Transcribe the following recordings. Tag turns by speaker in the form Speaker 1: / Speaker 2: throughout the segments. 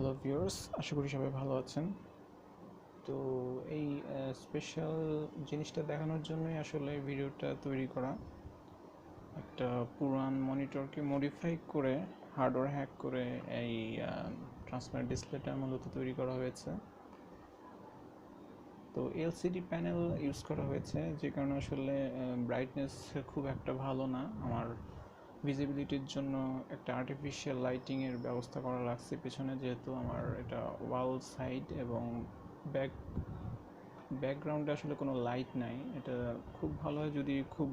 Speaker 1: Hello viewers, আশা করি সবাই ভালো আছেন। তো এই স্পেশাল জিনিসটা দেখানোর জন্যই আসলে ভিডিওটা তৈরি করা। একটা পুরান মনিটরকে মডিফাই করে হার্ডওয়্যার হ্যাক করে এই ট্রান্সপারেন্ট ডিসপ্লেটা মূলত তৈরি করা হয়েছে। তো এলসিডি প্যানেল ইউজ করা হয়েছে, যে কারণে আসলে ব্রাইটনেস খুব একটা ভালো না। আমার ভিজিবিলিটির জন্য একটা আর্টিফিশিয়াল লাইটিংয়ের ব্যবস্থা করা লাগছে পিছনে, যেহেতু আমার এটা ওয়াল সাইড এবং ব্যাকগ্রাউন্ডে আসলে কোনো লাইট নাই। এটা খুব ভালো হয় যদি খুব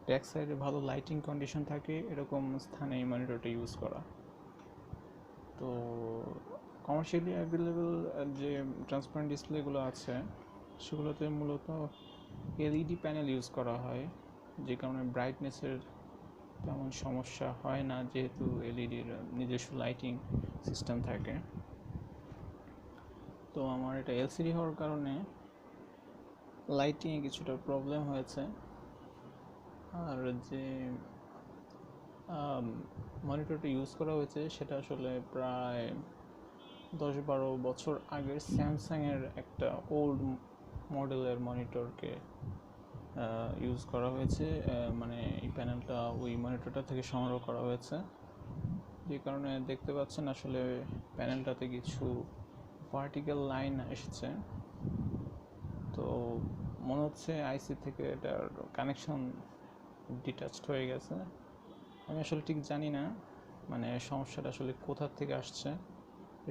Speaker 1: ব্যাক সাইডে ভালো লাইটিং কন্ডিশন থাকে, এরকম স্থানে এই মনিটরটা ইউজ করা। তো কমার্শিয়ালি অ্যাভেলেবল যে ট্রান্সপারেন্ট ডিসপ্লেগুলো আছে সেগুলোতে মূলত এলইডি প্যানেল ইউজ করা হয়, যে কারণে ব্রাইটনেসের তেমন সমস্যা হয় না, যেহেতু এলইডির নিজস্ব লাইটিং সিস্টেম থাকে। তো আমার এটা এলসিডি হওয়ার কারণে লাইটিংয়ে কিছুটা প্রবলেম হয়েছে। আর যে মনিটরটা ইউজ করা হয়েছে সেটা আসলে প্রায় 10-12 বছর আগের স্যামসাংয়ের একটা ওল্ড মডেলের মনিটরকে ইউজ করা হয়েছে। মানে এই প্যানেলটা ওই মনিটরটা থেকে সংগ্রহ করা হয়েছে, যে কারণে দেখতে পাচ্ছেন আসলে প্যানেলটাতে কিছু ভার্টিক্যাল লাইন এসেছে। তো মনে হচ্ছে আইসি থেকে এটার কানেকশন ডিটাচড হয়ে গেছে। আমি আসলে ঠিক জানি না মানে সমস্যাটা আসলে কোথা থেকে আসছে।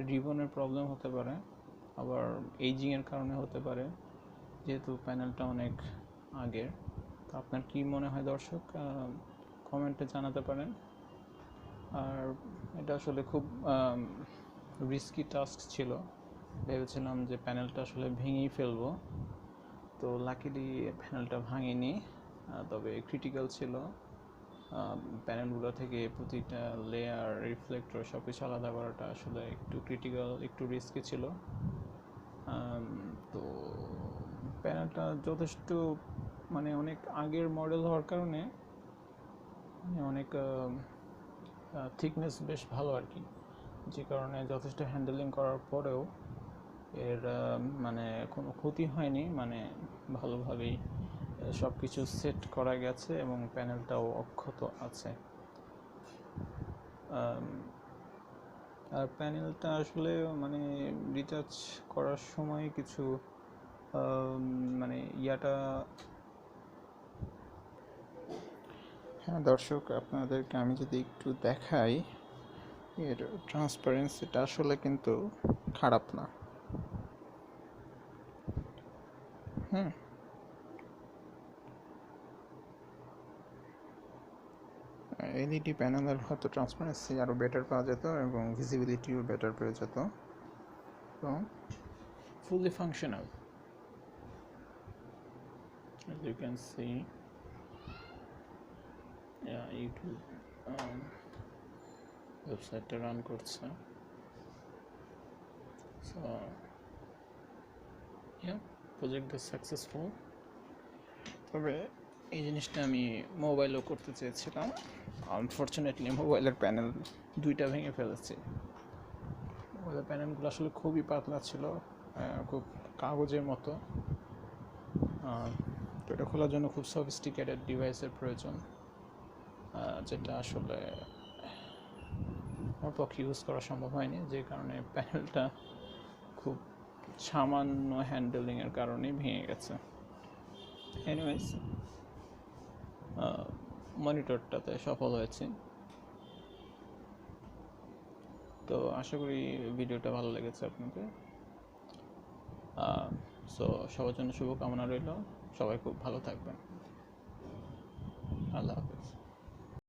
Speaker 1: রিবনের প্রবলেম হতে পারে, আবার এইজিংয়ের কারণে হতে পারে, যেহেতু প্যানেলটা অনেক আগের। তো আপনার কি মনে হয় দর্শক, কমেন্টে জানাতে পারেন। আর এটা আসলে খুব রিস্কি টাস্ক ছিল, ভেবেছিলাম যে প্যানেলটা আসলে ভেঙেই ফেলবো। তো লাকিলি প্যানেলটা ভাঙেনি, তবে ক্রিটিক্যাল ছিল। প্যানেলগুলো থেকে প্রতিটা লেয়ার, রিফ্লেক্টর সব কিছু আলাদা করাটা আসলে একটু ক্রিটিক্যাল, একটু রিস্কি ছিল। তো প্যানেলটা যথেষ্ট মানে অনেক আগের মডেল হওয়ার কারণে মানে অনেক থিকনেস বেশ ভালো আর কি, যে কারণে যথেষ্ট হ্যান্ডেলিং করার পরেও এর মানে কোনো ক্ষতি হয়নি। মানে ভালোভাবেই সব কিছু সেট করা গেছে এবং প্যানেলটাও অক্ষত আছে। আর প্যানেলটা আসলে মানে রিটাচ করার সময় কিছু মানে হ্যাঁ দর্শক, আপনাদেরকে আমি যদি একটু দেখাই, এর ট্রান্সপারেন্সিটা আসলে কিন্তু খারাপ না। এলইডি প্যানেলের হয়তো ট্রান্সপারেন্সি আরও বেটার পাওয়া যেত এবং ভিজিবিলিটিও বেটার পেয়ে যেত। তো fully functional, as you can see. YouTube ওয়েবসাইটটা রান করছে। So project is successful. তবে এই জিনিসটা আমি মোবাইলও করতে চেয়েছিলাম, আনফর্চুনেটলি মোবাইলের প্যানেল দুইটা ভেঙে ফেলেছি। মোবাইলের প্যানেলগুলো আসলে খুবই পাতলা ছিল, খুব কাগজের মতো। তো এটা খোলার জন্য খুব সফিস্টিকেটেড ডিভাইসের প্রয়োজন, যেটা আসলে আমার পক্ষে ইউজ করা সম্ভব হয়নি, যে কারণে প্যানেলটা খুব সামান্য হ্যান্ডেলিংয়ের কারণেই ভেঙে গেছে। এনিওয়েজ, মনিটরটাতে সফল হয়েছি। তো আশা করি ভিডিওটা ভালো লেগেছে আপনাদের। সো সবার জন্য শুভকামনা রইল, সবাই খুব ভালো থাকবেন। আল্লাহ।